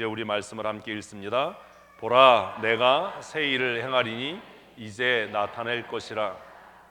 이제 우리 말씀을 함께 읽습니다. 보라, 내가 새 일을 행하리니 이제 나타낼 것이라.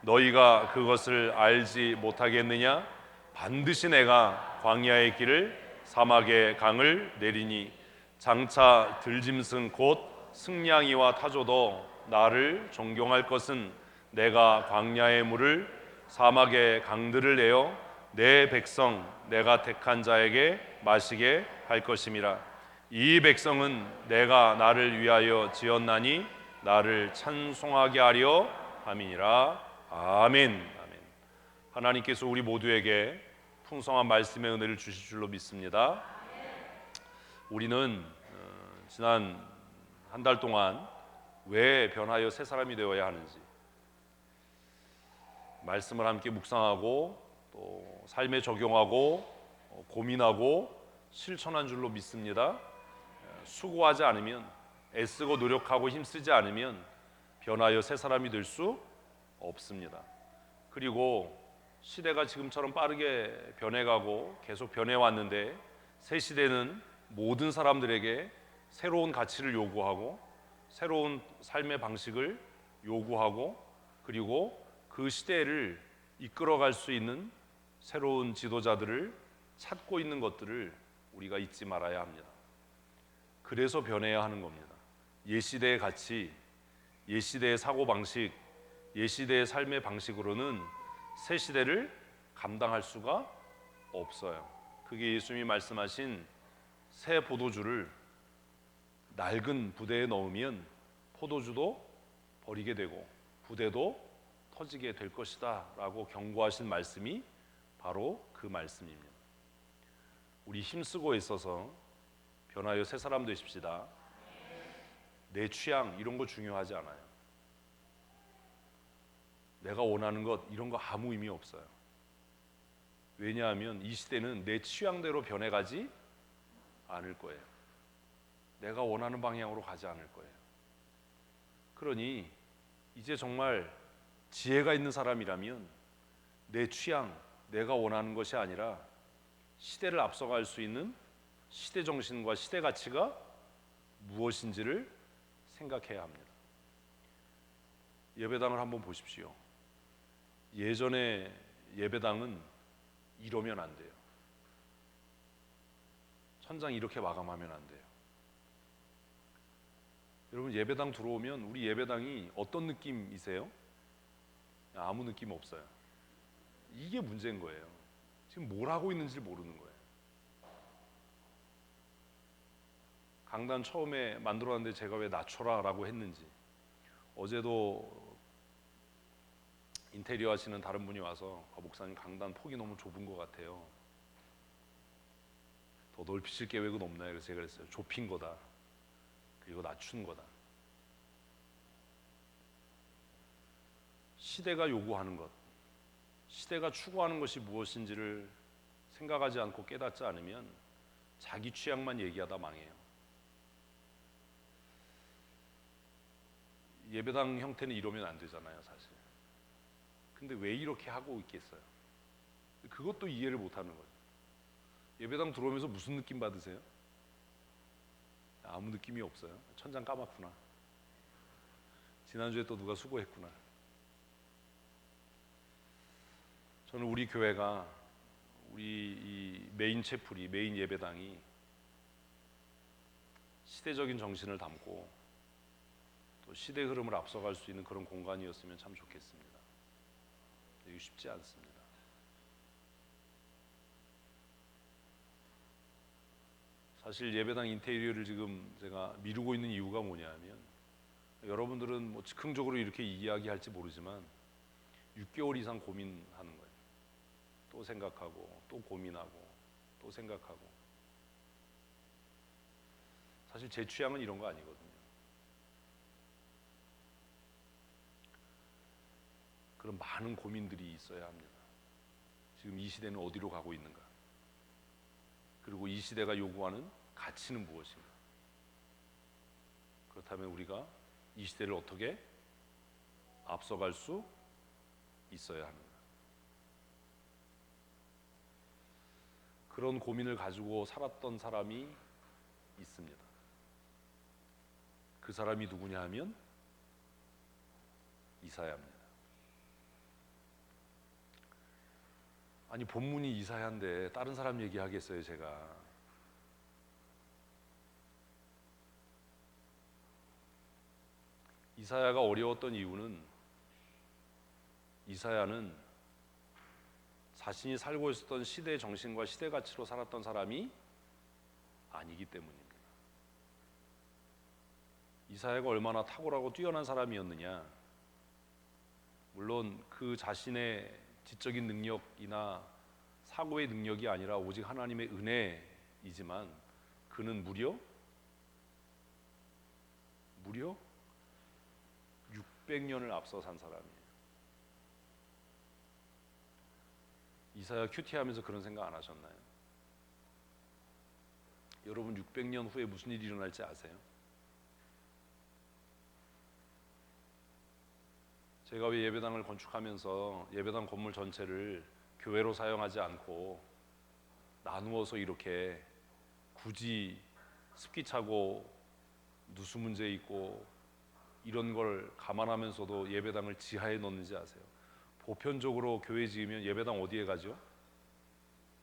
너희가 그것을 알지 못하겠느냐? 반드시 내가 광야의 길을 사막의 강을 내리니 장차 들짐승 곧 승냥이와 타조도 나를 존경할 것은 내가 광야의 물을 사막의 강들을 내어 내 백성 내가 택한 자에게 마시게 할 것임이라. 이 백성은 내가 나를 위하여 지었나니 나를 찬송하게 하려 함이니라. 아멘. 아멘. 하나님께서 우리 모두에게 풍성한 말씀의 은혜를 주실 줄로 믿습니다. 우리는 지난 한 달 동안 왜 변하여 새 사람이 되어야 하는지 말씀을 함께 묵상하고 또 삶에 적용하고 고민하고 실천한 줄로 믿습니다. 수고하지 않으면, 애쓰고 노력하고 힘쓰지 않으면 변하여 새 사람이 될 수 없습니다. 그리고 시대가 지금처럼 빠르게 변해가고 계속 변해왔는데 새 시대는 모든 사람들에게 새로운 가치를 요구하고 새로운 삶의 방식을 요구하고 그리고 그 시대를 이끌어갈 수 있는 새로운 지도자들을 찾고 있는 것들을 우리가 잊지 말아야 합니다. 그래서 변해야 하는 겁니다. 옛 시대의 가치, 옛 시대의 사고방식, 옛 시대의 삶의 방식으로는 새 시대를 감당할 수가 없어요. 그게 예수님이 말씀하신 새 포도주를 낡은 부대에 넣으면 포도주도 버리게 되고 부대도 터지게 될 것이다 라고 경고하신 말씀이 바로 그 말씀입니다. 우리 힘쓰고 있어서 변하여 새 사람 되십시다. 내 취향 이런 거 중요하지 않아요. 내가 원하는 것 이런 거 아무 의미 없어요. 왜냐하면 이 시대는 내 취향대로 변해가지 않을 거예요. 내가 원하는 방향으로 가지 않을 거예요. 그러니 이제 정말 지혜가 있는 사람이라면 내 취향, 내가 원하는 것이 아니라 시대를 앞서갈 수 있는 시대 정신과 시대 가치가 무엇인지를 생각해야 합니다. 예배당을 한번 보십시오. 예전에 예배당은 이러면 안 돼요. 천장 이렇게 마감하면 안 돼요. 여러분 예배당 들어오면 우리 예배당이 어떤 느낌이세요? 아무 느낌 없어요. 이게 문제인 거예요. 지금 뭘 하고 있는지 모르는 거예요. 강단 처음에 만들어놨는데 제가 왜 낮춰라 라고 했는지, 어제도 인테리어 하시는 다른 분이 와서 목사님 강단 폭이 너무 좁은 것 같아요. 더 넓히실 계획은 없나요? 그래서 제가 그랬어요. 좁힌 거다. 그리고 낮춘 거다. 시대가 요구하는 것, 시대가 추구하는 것이 무엇인지를 생각하지 않고 깨닫지 않으면 자기 취향만 얘기하다 망해요. 예배당 형태는 이러면 안 되잖아요, 사실. 근데 왜 이렇게 하고 있겠어요? 그것도 이해를 못하는 거예요. 예배당 들어오면서 무슨 느낌 받으세요? 아무 느낌이 없어요. 천장 까맣구나. 지난주에 또 누가 수고했구나. 저는 우리 교회가, 우리 이 메인 채플이, 메인 예배당이 시대적인 정신을 담고 또 시대 흐름을 앞서갈 수 있는 그런 공간이었으면 참 좋겠습니다. 이게 쉽지 않습니다. 사실 예배당 인테리어를 지금 제가 미루고 있는 이유가 뭐냐면, 여러분들은 뭐 즉흥적으로 이렇게 이야기할지 모르지만 6개월 이상 고민하는 거예요. 또 생각하고 또 고민하고 또 생각하고. 사실 제 취향은 이런 거 아니거든요. 그런 많은 고민들이 있어야 합니다. 지금 이 시대는 어디로 가고 있는가? 그리고 이 시대가 요구하는 가치는 무엇인가? 그렇다면 우리가 이 시대를 어떻게 앞서갈 수 있어야 하는가? 그런 고민을 가지고 살았던 사람이 있습니다. 그 사람이 누구냐 하면 이사야입니다. 아니 본문이 이사야인데 다른 사람 얘기하겠어요 제가? 이사야가 어려웠던 이유는 이사야는 자신이 살고 있었던 시대 정신과 시대 가치로 살았던 사람이 아니기 때문입니다. 이사야가 얼마나 탁월하고 뛰어난 사람이었느냐? 물론 그 자신의 지적인 능력이나 사고의 능력이 아니라 오직 하나님의 은혜이지만 그는 무려 600년을 앞서 산 사람이에요. 이사야 큐티하면서 그런 생각 안 하셨나요? 여러분 600년 후에 무슨 일이 일어날지 아세요? 제가 왜 예배당을 건축하면서 예배당 건물 전체를 교회로 사용하지 않고 나누어서 이렇게 굳이 습기 차고 누수 문제 있고 이런 걸 감안하면서도 예배당을 지하에 넣는지 아세요? 보편적으로 교회 지으면 예배당 어디에 가죠?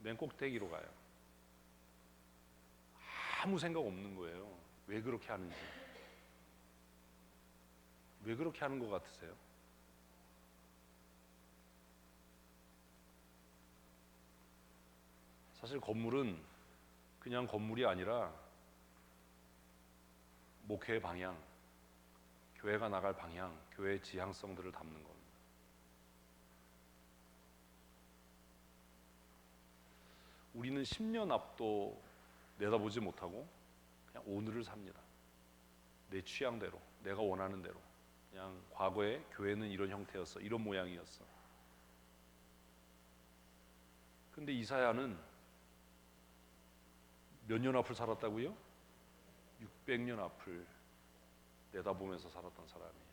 맨 꼭대기로 가요. 아무 생각 없는 거예요. 왜 그렇게 하는지. 왜 그렇게 하는 것 같으세요? 사실 건물은 그냥 건물이 아니라 목회의 방향, 교회가 나갈 방향, 교회의 지향성들을 담는 겁니다. 우리는 10년 앞도 내다보지 못하고 그냥 오늘을 삽니다. 내 취향대로, 내가 원하는 대로. 그냥 과거에 교회는 이런 형태였어, 이런 모양이었어. 근데 이사야는 몇 년 앞을 살았다고요? 600년 앞을 내다보면서 살았던 사람이에요.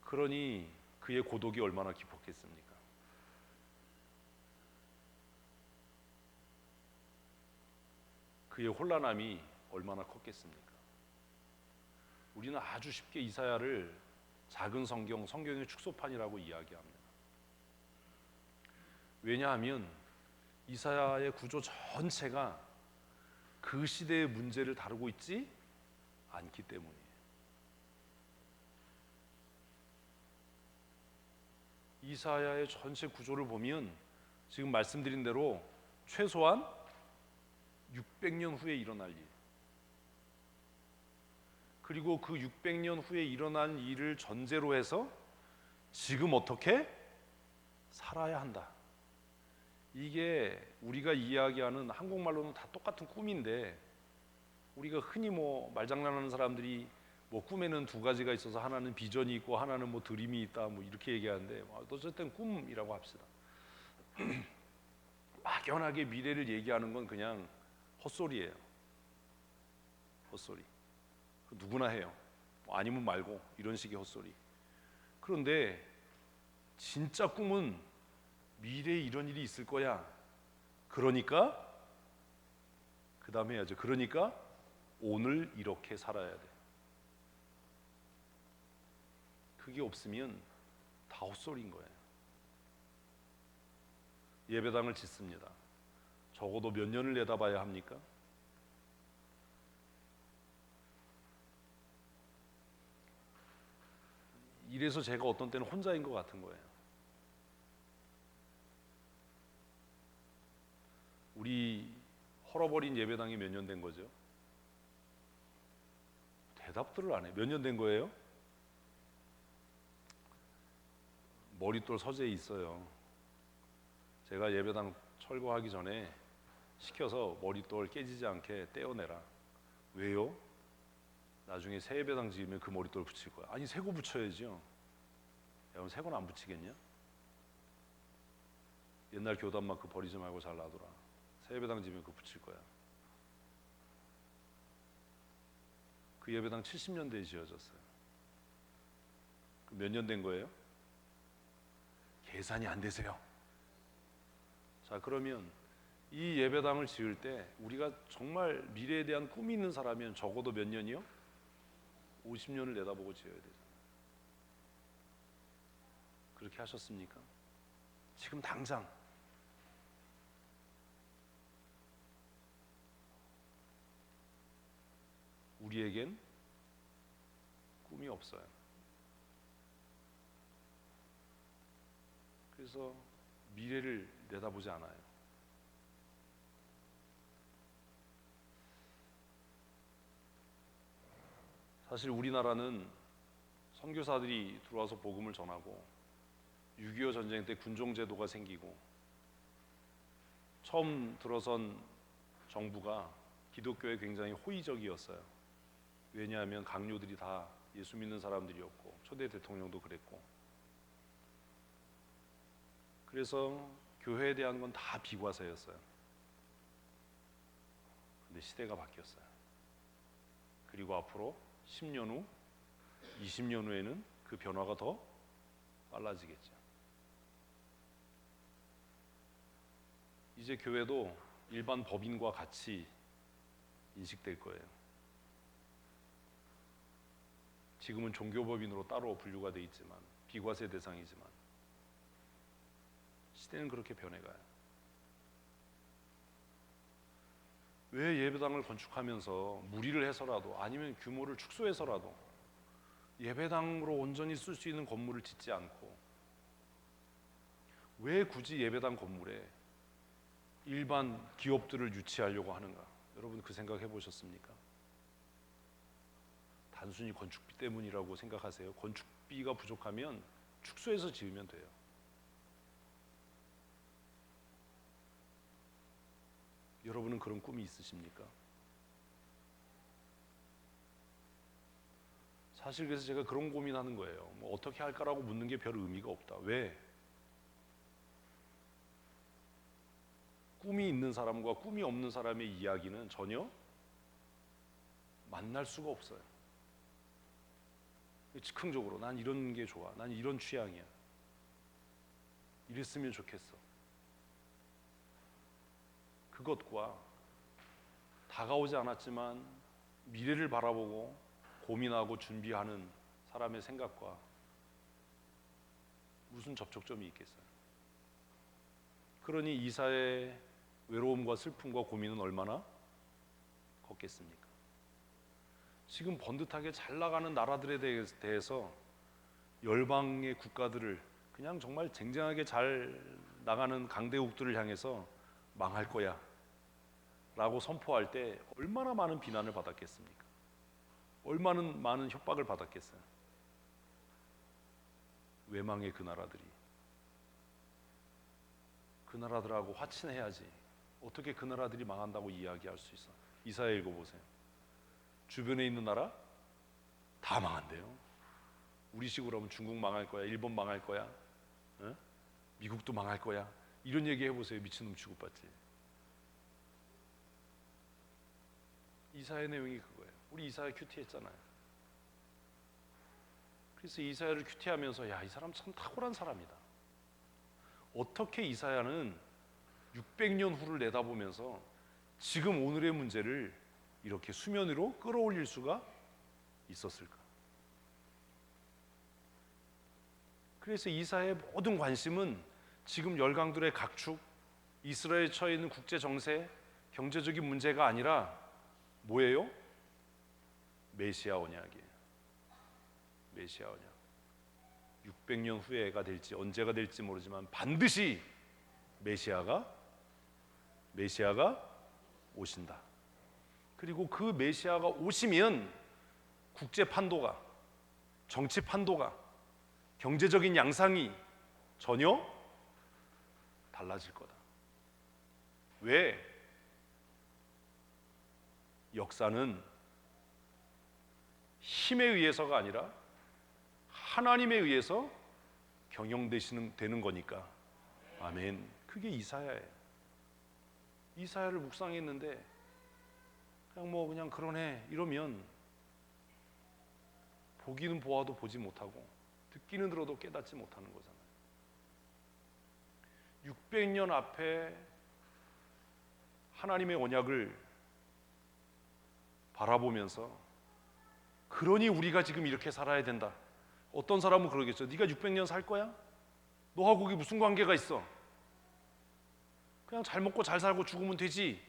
그러니 그의 고독이 얼마나 깊었겠습니까? 그의 혼란함이 얼마나 컸겠습니까? 우리는 아주 쉽게 이사야를 작은 성경, 성경의 축소판이라고 이야기합니다. 왜냐하면 이사야의 구조 전체가 그 시대의 문제를 다루고 있지 않기 때문이에요. 이사야의 전체 구조를 보면 지금 말씀드린 대로 최소한 600년 후에 일어날 일, 그리고 그 600년 후에 일어난 일을 전제로 해서 지금 어떻게 살아야 한다. 이게 우리가 이야기하는 한국말로는 다 똑같은 꿈인데, 우리가 흔히 뭐 말장난하는 사람들이 뭐 꿈에는 두 가지가 있어서 하나는 비전이 있고 하나는 뭐 드림이 있다 뭐 이렇게 얘기하는데, 어쨌든 꿈이라고 합시다. 막연하게 미래를 얘기하는 건 그냥 헛소리예요. 헛소리. 누구나 해요. 아니면 말고 이런 식의 헛소리. 그런데 진짜 꿈은 미래에 이런 일이 있을 거야. 그러니까 그 다음에 해야죠. 그러니까 오늘 이렇게 살아야 돼. 그게 없으면 다 헛소리인 거예요. 예배당을 짓습니다. 적어도 몇 년을 내다봐야 합니까? 이래서 제가 어떤 때는 혼자인 것 같은 거예요. 우리 헐어버린 예배당이 몇 년 된 거죠? 대답들을 안 해. 몇 년 된 거예요? 머릿돌 서재에 있어요. 제가 예배당 철거하기 전에 시켜서 머릿돌 깨지지 않게 떼어내라. 왜요? 나중에 새 예배당 지으면 그 머릿돌 붙일 거야. 아니 새거 붙여야죠. 여러분 새거는 안 붙이겠냐? 옛날 교단만 그 버리지 말고 잘 놔둬라. 새 예배당 지으면 그거 붙일 거야. 그 예배당 70년대에 지어졌어요. 몇 년 된 거예요? 계산이 안 되세요. 자, 그러면 이 예배당을 지을 때 우리가 정말 미래에 대한 꿈이 있는 사람이면 적어도 몇 년이요? 50년을 내다보고 지어야 되잖아요. 그렇게 하셨습니까? 지금 당장 우리에겐 꿈이 없어요. 그래서 미래를 내다보지 않아요. 사실 우리나라는 선교사들이 들어와서 복음을 전하고 6.25 전쟁 때 군종제도가 생기고 처음 들어선 정부가 기독교에 굉장히 호의적이었어요. 왜냐하면 강요들이 다 예수 믿는 사람들이었고 초대 대통령도 그랬고, 그래서 교회에 대한 건 다 비과세였어요. 근데 시대가 바뀌었어요. 그리고 앞으로 10년 후, 20년 후에는 그 변화가 더 빨라지겠죠. 이제 교회도 일반 법인과 같이 인식될 거예요. 지금은 종교법인으로 따로 분류가 돼 있지만, 비과세 대상이지만 시대는 그렇게 변해가요. 왜 예배당을 건축하면서 무리를 해서라도 아니면 규모를 축소해서라도 예배당으로 온전히 쓸 수 있는 건물을 짓지 않고 왜 굳이 예배당 건물에 일반 기업들을 유치하려고 하는가? 여러분 그 생각 해보셨습니까? 단순히 건축비 때문이라고 생각하세요? 건축비가 부족하면 축소해서 지으면 돼요. 여러분은 그런 꿈이 있으십니까? 사실 그래서 제가 그런 고민하는 거예요. 뭐 어떻게 할까라고 묻는 게 별 의미가 없다. 왜? 꿈이 있는 사람과 꿈이 없는 사람의 이야기는 전혀 만날 수가 없어요. 즉흥적으로 난 이런 게 좋아, 난 이런 취향이야, 이랬으면 좋겠어. 그것과 다가오지 않았지만 미래를 바라보고 고민하고 준비하는 사람의 생각과 무슨 접촉점이 있겠어요? 그러니 이사의 외로움과 슬픔과 고민은 얼마나 컸겠습니까? 지금 번듯하게 잘 나가는 나라들에 대해서 열방의 국가들을 그냥 정말 쟁쟁하게 잘 나가는 강대국들을 향해서 망할 거야 라고 선포할 때 얼마나 많은 비난을 받았겠습니까? 얼마나 많은 협박을 받았겠어요? 외망의 그 나라들이. 그 나라들하고 화친해야지. 어떻게 그 나라들이 망한다고 이야기할 수 있어? 이사야 읽어보세요. 주변에 있는 나라 다 망한대요. 우리식으로 하면 중국 망할 거야, 일본 망할 거야, 어? 미국도 망할 거야, 이런 얘기 해보세요. 미친놈 취급받지. 이사야 내용이 그거예요. 우리 이사야 큐티했잖아요. 그래서 이사야를 큐티하면서 야, 이 사람 참 탁월한 사람이다. 어떻게 이사야는 600년 후를 내다보면서 지금 오늘의 문제를 이렇게 수면 위로 끌어올릴 수가 있었을까? 그래서 이사야의 모든 관심은 지금 열강들의 각축, 이스라엘에 처해 있는 국제 정세, 경제적인 문제가 아니라 뭐예요? 메시아 언약이에요. 메시아 언약. 600년 후에가 될지 언제가 될지 모르지만 반드시 메시아가 오신다. 그리고 그 메시아가 오시면 국제 판도가, 정치 판도가, 경제적인 양상이 전혀 달라질 거다. 왜? 역사는 힘에 의해서가 아니라 하나님에 의해서 경영되는 거니까. 아멘. 그게 이사야예요. 이사야를 묵상했는데 그냥 그러네 이러면 보기는 보아도 보지 못하고 듣기는 들어도 깨닫지 못하는 거잖아요. 600년 앞에 하나님의 언약을 바라보면서 그러니 우리가 지금 이렇게 살아야 된다. 어떤 사람은 그러겠죠. 네가 600년 살 거야? 너하고 그게 무슨 관계가 있어? 그냥 잘 먹고 잘 살고 죽으면 되지.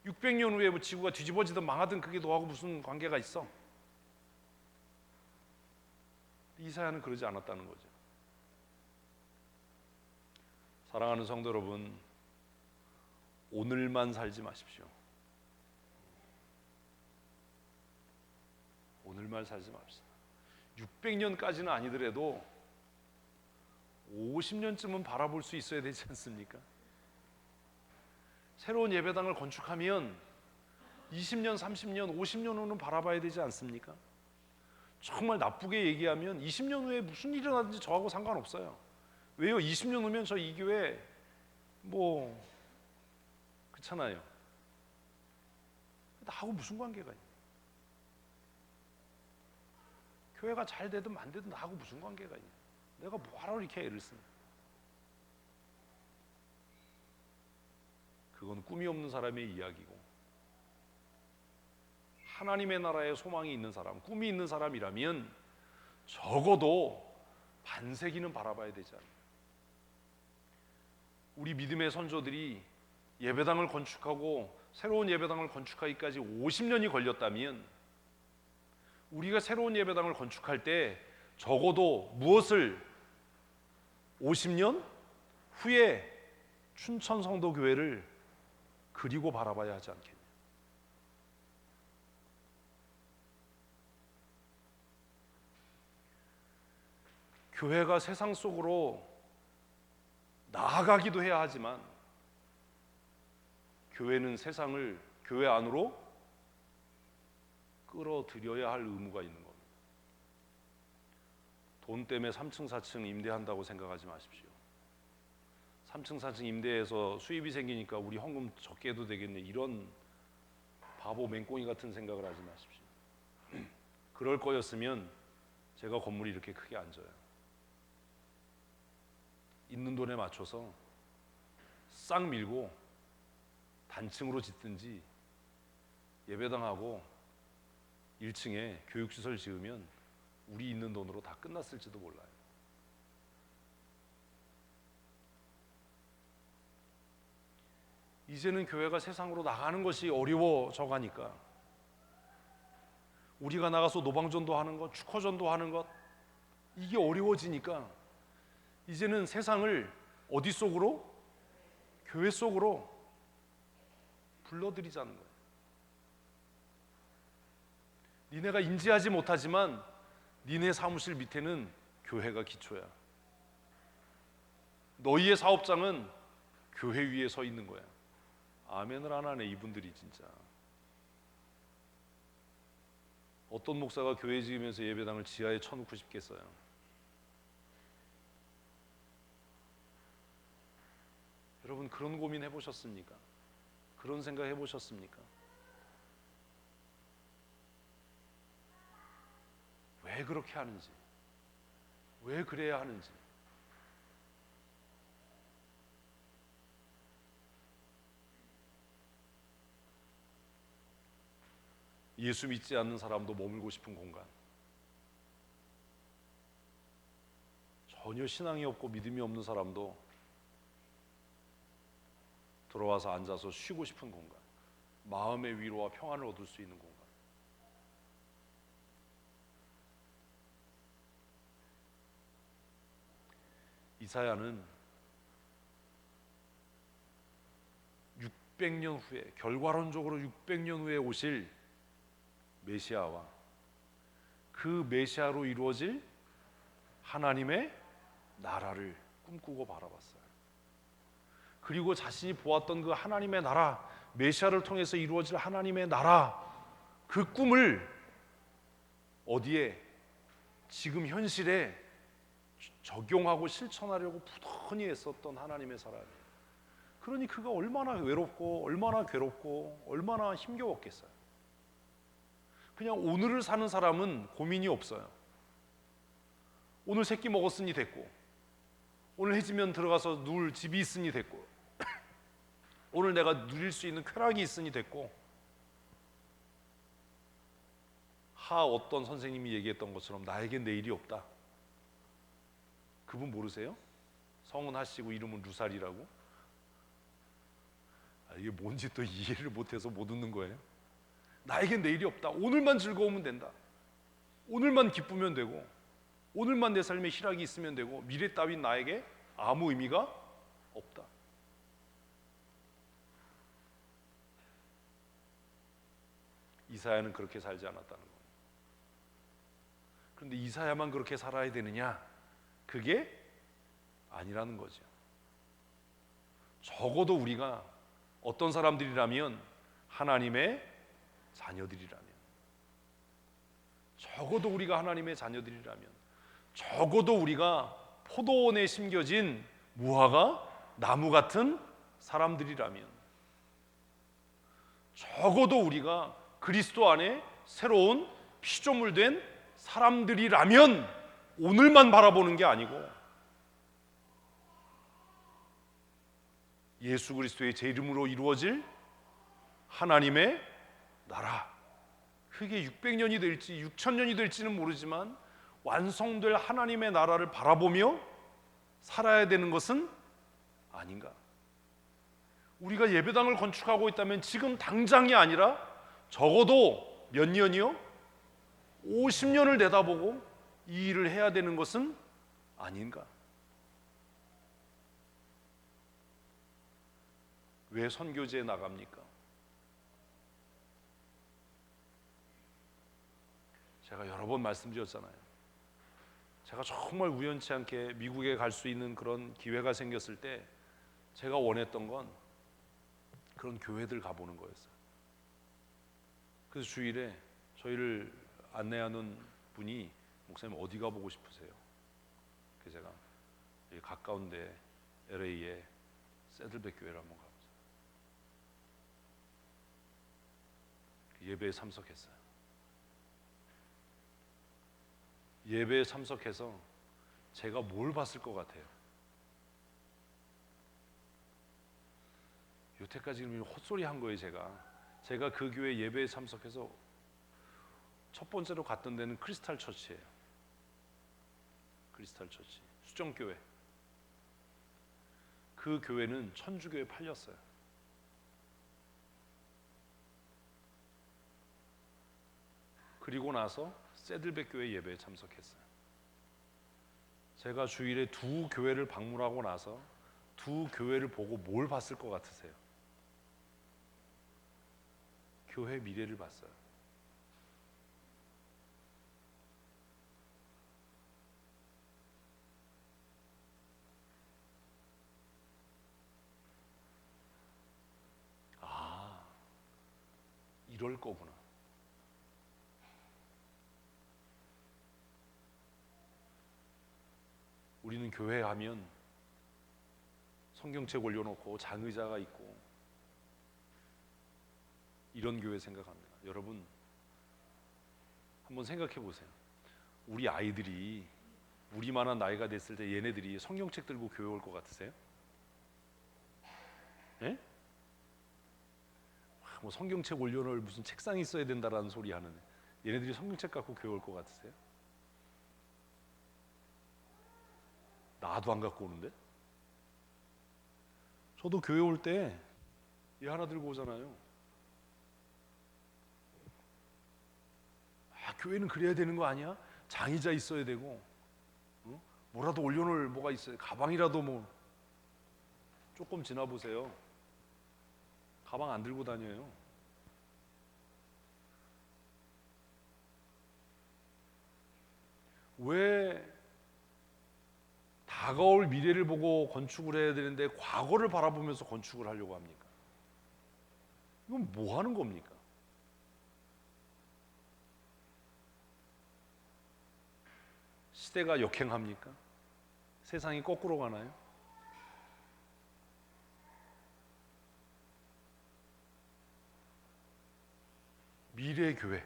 600년 후에 뭐 지구가 뒤집어지든 망하든 그게 너하고 무슨 관계가 있어? 이사야는 그러지 않았다는 거죠. 사랑하는 성도 여러분, 오늘만 살지 마십시오. 오늘만 살지 맙시다. 600년까지는 아니더라도 50년쯤은 바라볼 수 있어야 되지 않습니까? 새로운 예배당을 건축하면 20년, 30년, 50년 후는 바라봐야 되지 않습니까? 정말 나쁘게 얘기하면 20년 후에 무슨 일이 일어나든지 저하고 상관없어요. 왜요? 20년 후면 저 이 교회 뭐 그렇잖아요. 나하고 무슨 관계가 있냐? 교회가 잘 되든 안 되든 나하고 무슨 관계가 있냐? 내가 뭐하러 이렇게 애를 쓰냐? 그건 꿈이 없는 사람의 이야기고, 하나님의 나라에 소망이 있는 사람, 꿈이 있는 사람이라면 적어도 반세기는 바라봐야 되지 않나요? 우리 믿음의 선조들이 예배당을 건축하고 새로운 예배당을 건축하기까지 50년이 걸렸다면 우리가 새로운 예배당을 건축할 때 적어도 무엇을 50년 후에 춘천성도교회를 그리고 바라봐야 하지 않겠냐? 교회가 세상 속으로 나아가기도 해야 하지만 교회는 세상을 교회 안으로 끌어들여야 할 의무가 있는 겁니다. 돈 때문에 3층, 4층 임대한다고 생각하지 마십시오. 3층, 4층 임대해서 수입이 생기니까 우리 헌금 적게 해도 되겠네, 이런 바보 맹꽁이 같은 생각을 하지 마십시오. 그럴 거였으면 제가 건물이 이렇게 크게 안 져요. 있는 돈에 맞춰서 싹 밀고 단층으로 짓든지 예배당하고 1층에 교육시설 지으면 우리 있는 돈으로 다 끝났을지도 몰라요. 이제는 교회가 세상으로 나가는 것이 어려워져 가니까 우리가 나가서 노방전도 하는 것, 축허전도 하는 것, 이게 어려워지니까 이제는 세상을 어디 속으로? 교회 속으로 불러들이자는 거예요. 니네가 인지하지 못하지만 니네 사무실 밑에는 교회가 기초야. 너희의 사업장은 교회 위에 서 있는 거야. 아멘을 안 하네 이분들이 진짜. 어떤 목사가 교회 지으면서 예배당을 지하에 쳐놓고 싶겠어요? 여러분, 그런 고민 해보셨습니까? 그런 생각 해보셨습니까? 왜 그렇게 하는지, 왜 그래야 하는지. 예수 믿지 않는 사람도 머물고 싶은 공간, 전혀 신앙이 없고 믿음이 없는 사람도 들어와서 앉아서 쉬고 싶은 공간, 마음의 위로와 평안을 얻을 수 있는 공간. 이사야는 600년 후에, 결과론적으로 600년 후에 오실 메시아와 그 메시아로 이루어질 하나님의 나라를 꿈꾸고 바라봤어요. 그리고 자신이 보았던 그 하나님의 나라, 메시아를 통해서 이루어질 하나님의 나라, 그 꿈을 어디에? 지금 현실에 적용하고 실천하려고 부단히 애썼던 하나님의 사람이에요. 그러니 그가 얼마나 외롭고 얼마나 괴롭고 얼마나 힘겨웠겠어요. 그냥 오늘을 사는 사람은 고민이 없어요. 오늘 새끼 먹었으니 됐고, 오늘 해지면 들어가서 누울 집이 있으니 됐고, 오늘 내가 누릴 수 있는 쾌락이 있으니 됐고, 어떤 선생님이 얘기했던 것처럼 나에겐 내일이 없다. 그분 모르세요? 성은 하씨고 이름은 루살이라고? 이게 뭔지 또 이해를 못해서 못 웃는 거예요. 나에겐 내일이 없다. 오늘만 즐거우면 된다. 오늘만 기쁘면 되고, 오늘만 내 삶에 희락이 있으면 되고, 미래 따윈 나에게 아무 의미가 없다. 이사야는 그렇게 살지 않았다는 겁니다. 그런데 이사야만 그렇게 살아야 되느냐? 그게 아니라는 거죠. 적어도 우리가 어떤 사람들이라면 하나님의 자녀들이라면, 적어도 우리가 하나님의 자녀들이라면, 적어도 우리가 포도원에 심겨진 무화과 나무 같은 사람들이라면, 적어도 우리가 그리스도 안에 새로운 피조물 된 사람들이라면 오늘만 바라보는 게 아니고 예수 그리스도의 제 이름으로 이루어질 하나님의 나라, 그게 600년이 될지 6000년이 될지는 모르지만 완성될 하나님의 나라를 바라보며 살아야 되는 것은 아닌가? 우리가 예배당을 건축하고 있다면 지금 당장이 아니라 적어도 몇 년이요? 50년을 내다보고 이 일을 해야 되는 것은 아닌가? 왜 선교지에 나갑니까? 제가 여러 번 말씀드렸잖아요. 제가 정말 우연치 않게 미국에 갈 수 있는 그런 기회가 생겼을 때 제가 원했던 건 그런 교회들 가보는 거였어요. 그래서 주일에 저희를 안내하는 분이 목사님 어디 가보고 싶으세요? 그래서 제가 여기 가까운데 LA에 세들백 교회를 한번 가보세요. 예배에 참석했어요. 예배에 참석해서 제가 뭘 봤을 것 같아요? 여태까지는 헛소리 한 거예요. 제가 그 교회 예배에 참석해서 첫 번째로 갔던 데는 크리스탈 처치예요. 크리스탈 처치, 수정교회. 그 교회는 천주교에 팔렸어요. 그리고 나서 세들백 교회 예배에 참석했어요. 제가 주일에 두 교회를 방문하고 나서 두 교회를 보고 뭘 봤을 것 같으세요? 교회 미래를 봤어요. 아, 이럴 거구나. 우리는 교회 하면 성경책 올려놓고 장의자가 있고 이런 교회 생각합니다. 여러분 한번 생각해 보세요. 우리 아이들이 우리만한 나이가 됐을 때 얘네들이 성경책 들고 교회 올 것 같으세요? 예? 뭐 성경책 올려놓을 무슨 책상이 있어야 된다라는 소리 하는 얘네들이 성경책 갖고 교회 올 것 같으세요? 나도 안 갖고 오는데? 저도 교회 올 때 얘 하나 들고 오잖아요. 교회는 그래야 되는 거 아니야? 장의자 있어야 되고, 뭐라도 올려놓을 뭐가 있어요. 가방이라도 뭐. 조금 지나 보세요. 가방 안 들고 다녀요. 왜 다가올 미래를 보고 건축을 해야 되는데 과거를 바라보면서 건축을 하려고 합니까? 이건 뭐 하는 겁니까? 시대가 역행합니까? 세상이 거꾸로 가나요? 미래의 교회,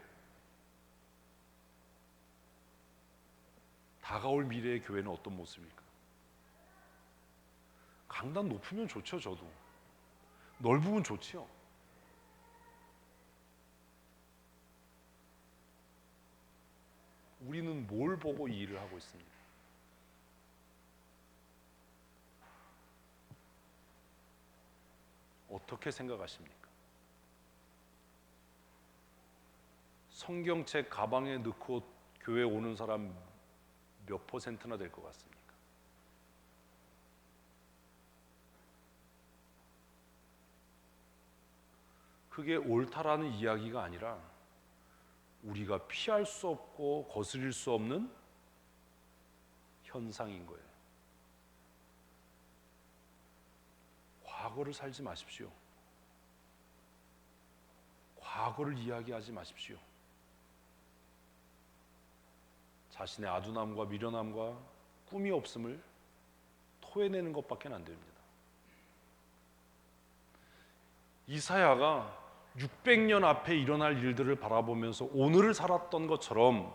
다가올 미래의 교회는 어떤 모습일까? 강단 높으면 좋죠. 저도 넓으면 좋지요. 우리는 뭘 보고 이 일을 하고 있습니다. 어떻게 생각하십니까? 성경책 가방에 넣고 교회 오는 사람 몇 퍼센트나 될 것 같습니까? 그게 옳다라는 이야기가 아니라 우리가 피할 수 없고 거스릴 수 없는 현상인 거예요. 과거를 살지 마십시오. 과거를 이야기하지 마십시오. 자신의 아둔함과 미련함과 꿈이 없음을 토해내는 것밖에 안 됩니다. 이사야가 600년 앞에 일어날 일들을 바라보면서 오늘을 살았던 것처럼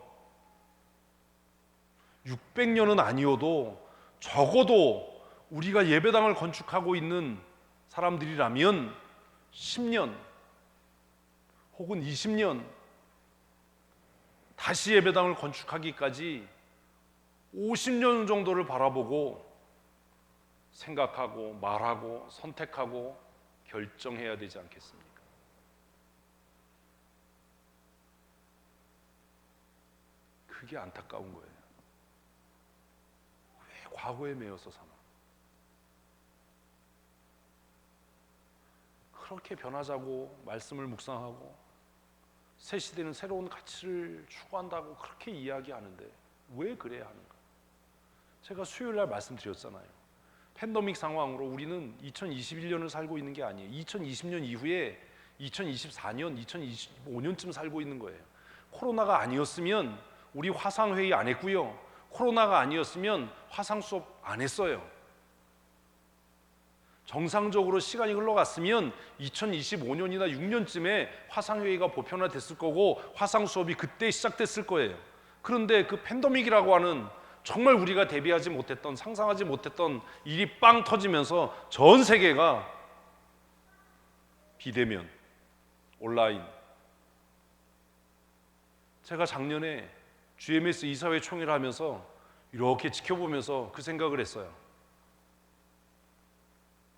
600년은 아니어도 적어도 우리가 예배당을 건축하고 있는 사람들이라면 10년 혹은 20년 다시 예배당을 건축하기까지 50년 정도를 바라보고 생각하고 말하고 선택하고 결정해야 되지 않겠습니까? 그게 안타까운 거예요. 왜 과거에 매여서 사나? 그렇게 변하자고 말씀을 묵상하고 새 시대는 새로운 가치를 추구한다고 그렇게 이야기하는데 왜 그래야 하는가? 제가 수요일 날 말씀드렸잖아요. 팬데믹 상황으로 우리는 2021년을 살고 있는 게 아니에요. 2020년 이후에 2024년, 2025년쯤 살고 있는 거예요. 코로나가 아니었으면 우리 화상회의 안 했고요. 코로나가 아니었으면 화상 수업 안 했어요. 정상적으로 시간이 흘러갔으면 2025년이나 6년쯤에 화상회의가 보편화됐을 거고 화상 수업이 그때 시작됐을 거예요. 그런데 그 팬데믹이라고 하는 정말 우리가 대비하지 못했던, 상상하지 못했던 일이 빵 터지면서 전 세계가 비대면, 온라인. 제가 작년에 GMS 이사회 총회를 하면서 이렇게 지켜보면서 그 생각을 했어요.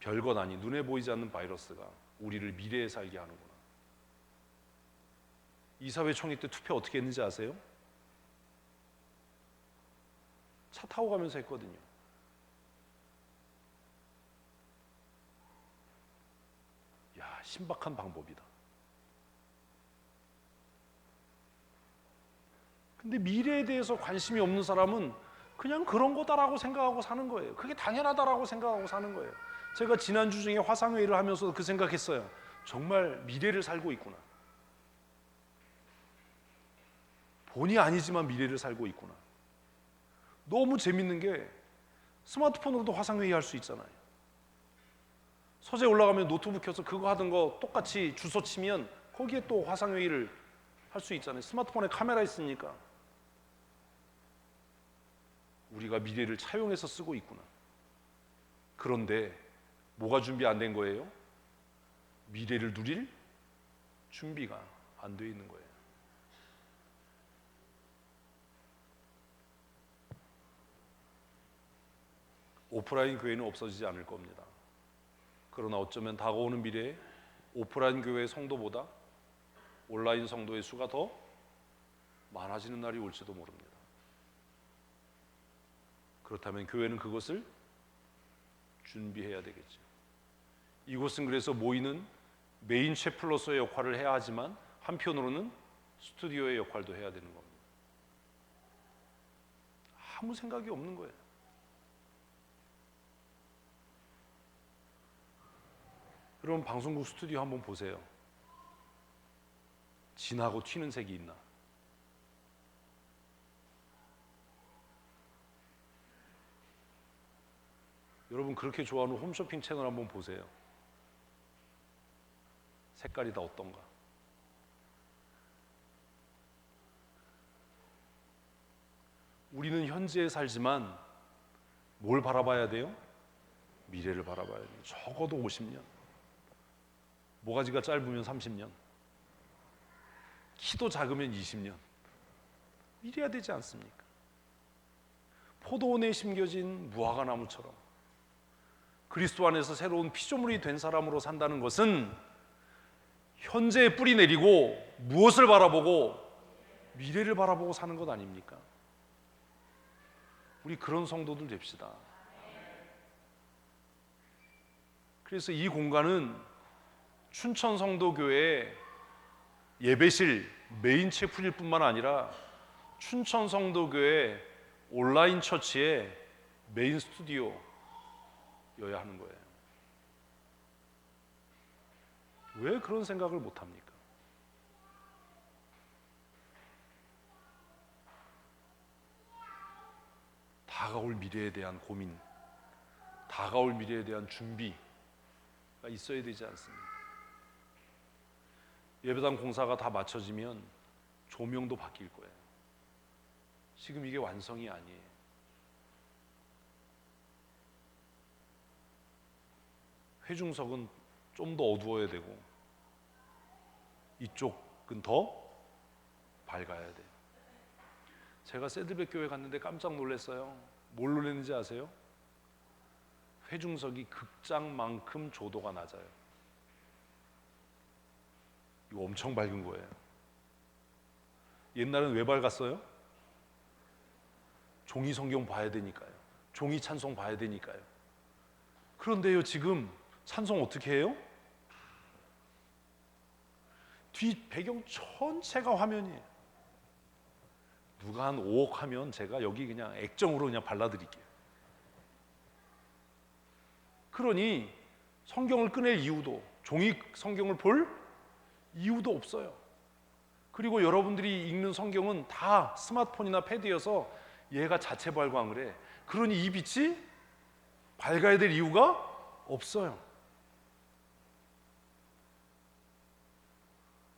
별것 아닌 눈에 보이지 않는 바이러스가 우리를 미래에 살게 하는구나. 이사회 총회 때 투표 어떻게 했는지 아세요? 차 타고 가면서 했거든요. 야, 신박한 방법이다. 근데 미래에 대해서 관심이 없는 사람은 그냥 그런 거다라고 생각하고 사는 거예요. 그게 당연하다라고 생각하고 사는 거예요. 제가 지난주 중에 화상회의를 하면서 그 생각했어요. 정말 미래를 살고 있구나. 본의 아니지만 미래를 살고 있구나. 너무 재밌는 게 스마트폰으로도 화상회의 할 수 있잖아요. 서재 올라가면 노트북 켜서 그거 하던 거 똑같이 주소 치면 거기에 또 화상회의를 할 수 있잖아요. 스마트폰에 카메라 있으니까. 우리가 미래를 차용해서 쓰고 있구나. 그런데 뭐가 준비 안 된 거예요? 미래를 누릴 준비가 안 돼 있는 거예요. 오프라인 교회는 없어지지 않을 겁니다. 그러나 어쩌면 다가오는 미래에 오프라인 교회 성도보다 온라인 성도의 수가 더 많아지는 날이 올지도 모릅니다. 그렇다면 교회는 그것을 준비해야 되겠죠. 이곳은 그래서 모이는 메인 채플로서의 역할을 해야 하지만 한편으로는 스튜디오의 역할도 해야 되는 겁니다. 아무 생각이 없는 거예요. 여러분 방송국 스튜디오 한번 보세요. 진하고 튀는 색이 있나? 여러분 그렇게 좋아하는 홈쇼핑 채널 한번 보세요. 색깔이 다 어떤가? 우리는 현재에 살지만 뭘 바라봐야 돼요? 미래를 바라봐야 돼요. 적어도 50년. 모가지가 짧으면 30년, 키도 작으면 20년 이래야 되지 않습니까? 포도원에 심겨진 무화과 나무처럼 그리스도 안에서 새로운 피조물이 된 사람으로 산다는 것은 현재에 뿌리 내리고 무엇을 바라보고 미래를 바라보고 사는 것 아닙니까? 우리 그런 성도들 됩시다. 그래서 이 공간은 춘천 성도교회 예배실 메인 채플일 뿐만 아니라 춘천 성도교회 온라인 처치의 메인 스튜디오여야 하는 거예요. 왜 그런 생각을 못합니까? 다가올 미래에 대한 고민, 다가올 미래에 대한 준비가 있어야 되지 않습니까? 예배당 공사가 다 마쳐지면 조명도 바뀔 거예요. 지금 이게 완성이 아니에요. 회중석은 좀 더 어두워야 되고 이쪽은 더 밝아야 돼요. 제가 새들백 교회 갔는데 깜짝 놀랐어요. 뭘 놀랐는지 아세요? 회중석이 극장만큼 조도가 낮아요. 이거 엄청 밝은 거예요. 옛날엔 왜 밝았어요? 종이 성경 봐야 되니까요. 종이 찬송 봐야 되니까요. 그런데요, 지금 찬송 어떻게 해요? 뒷 배경 전체가 화면이에요. 누가 한 5억 하면 제가 여기 그냥 액정으로 그냥 발라드릴게요. 그러니 성경을 꺼낼 이유도, 종이 성경을 볼 이유도 없어요. 그리고 여러분들이 읽는 성경은 다 스마트폰이나 패드여서 얘가 자체 발광을 해. 그러니 이 빛이 밝아야 될 이유가 없어요.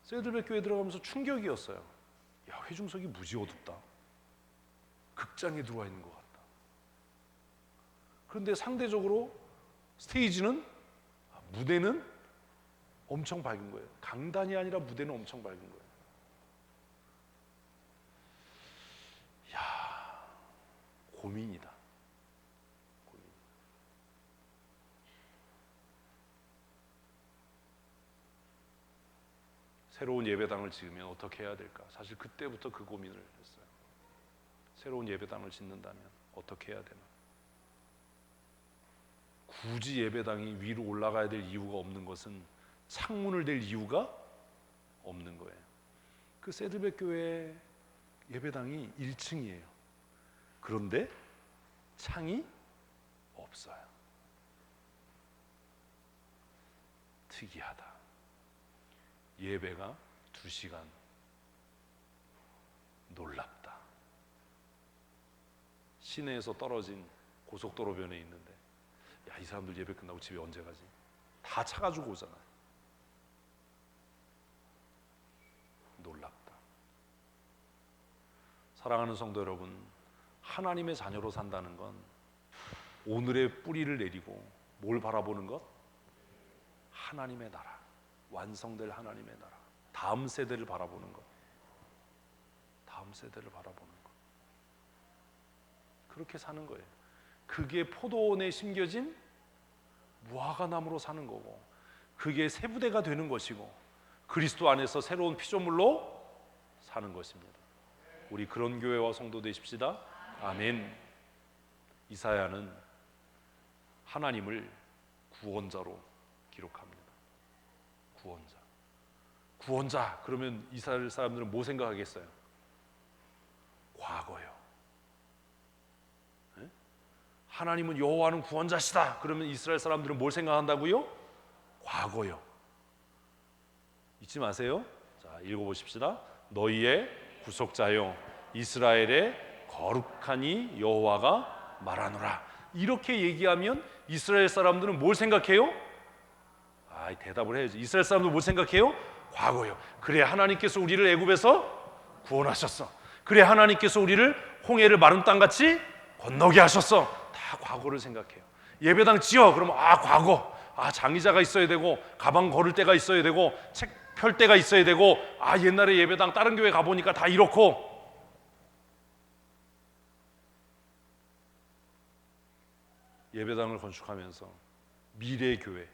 새들백 교회 들어가면서 충격이었어요. 야, 회중석이 무지 어둡다. 극장에 들어와 있는 것 같다. 그런데 상대적으로 스테이지는, 무대는 엄청 밝은 거예요. 강단이 아니라 무대는 엄청 밝은 거예요. 야, 고민이다. 고민. 새로운 예배당을 지으면 어떻게 해야 될까? 사실 그때부터 그 고민을 했어요. 새로운 예배당을 짓는다면 어떻게 해야 되나? 굳이 예배당이 위로 올라가야 될 이유가 없는 것은 창문을 댈 이유가 없는 거예요. 그 새들백 교회 예배당이 1층이에요. 그런데 창이 없어요. 특이하다. 예배가 2시간. 놀랍다. 시내에서 떨어진 고속도로변에 있는데, 야, 이 사람들 예배 끝나고 집에 언제 가지? 다 차 가지고 오잖아요. 놀랍다. 사랑하는 성도 여러분, 하나님의 자녀로 산다는 건 오늘의 뿌리를 내리고 뭘 바라보는 것? 하나님의 나라, 완성될 하나님의 나라, 다음 세대를 바라보는 것, 다음 세대를 바라보는 것. 그렇게 사는 거예요. 그게 포도원에 심겨진 무화과 나무로 사는 거고, 그게 새 부대가 되는 것이고, 그리스도 안에서 새로운 피조물로 사는 것입니다. 우리 그런 교회와 성도 되십시다. 아멘. 이사야는 하나님을 구원자로 기록합니다. 구원자. 구원자 그러면 이스라엘 사람들은 뭐 생각하겠어요? 과거요. 네? 하나님은 여호와는 구원자시다. 그러면 이스라엘 사람들은 뭘 생각한다고요? 과거요. 잊지 마세요. 자, 읽어보십시다. 너희의 구속자여 이스라엘의 거룩하니 여호와가 말하노라. 이렇게 얘기하면 이스라엘 사람들은 뭘 생각해요? 대답을 해야지. 이스라엘 사람들 뭘 생각해요? 과거요. 그래, 하나님께서 우리를 애굽에서 구원하셨어. 그래, 하나님께서 우리를 홍해를 마른 땅같이 건너게 하셨어. 다 과거를 생각해요. 예배당 지어 그러면 과거. 장의자가 있어야 되고 가방 걸을 때가 있어야 되고 책 펼 때가 있어야 되고 옛날에 예배당 다른 교회 가보니까 다 이렇고. 예배당을 건축하면서 미래의 교회,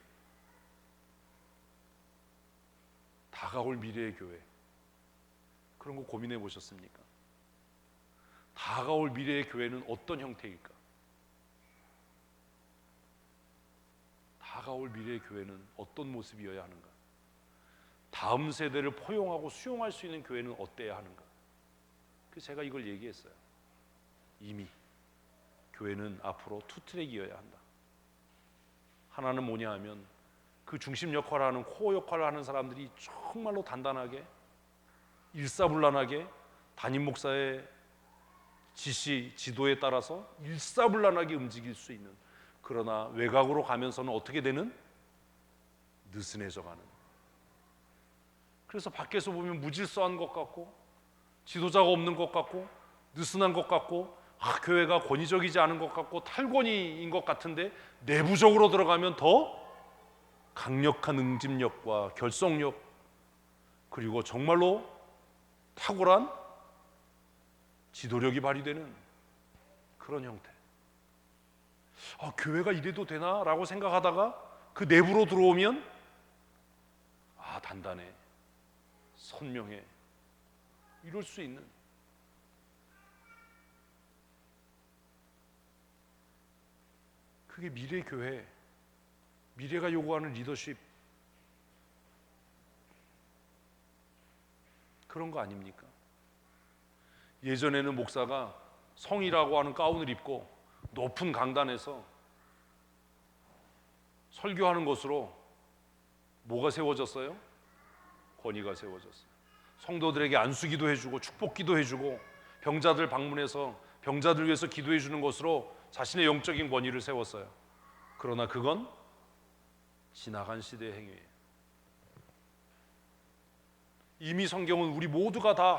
다가올 미래의 교회, 그런 거 고민해 보셨습니까? 다가올 미래의 교회는 어떤 형태일까? 다가올 미래의 교회는 어떤 모습이어야 하는가? 다음 세대를 포용하고 수용할 수 있는 교회는 어때야 하는가? 그래서 제가 이걸 얘기했어요. 이미 교회는 앞으로 투 트랙이어야 한다. 하나는 뭐냐 하면 그 중심 역할을 하는 코어 역할을 하는 사람들이 정말로 단단하게 일사불란하게 담임 목사의 지시, 지도에 따라서 일사불란하게 움직일 수 있는, 그러나 외곽으로 가면서는 어떻게 되는? 느슨해져 가는. 그래서 밖에서 보면 무질서한 것 같고 지도자가 없는 것 같고 느슨한 것 같고 교회가 권위적이지 않은 것 같고 탈권위인 것 같은데, 내부적으로 들어가면 더 강력한 응집력과 결속력, 그리고 정말로 탁월한 지도력이 발휘되는 그런 형태. 교회가 이래도 되나? 라고 생각하다가 그 내부로 들어오면 단단해, 선명해, 이럴 수 있는, 그게 미래 교회, 미래가 요구하는 리더십, 그런 거 아닙니까? 예전에는 목사가 성이라고 하는 가운을 입고 높은 강단에서 설교하는 것으로 뭐가 세워졌어요? 권위가 세워졌어요. 성도들에게 안수기도 해주고 축복기도 해주고 병자들 방문해서 병자들 위해서 기도해 주는 것으로 자신의 영적인 권위를 세웠어요. 그러나 그건 지나간 시대의 행위예요. 이미 성경은 우리 모두가 다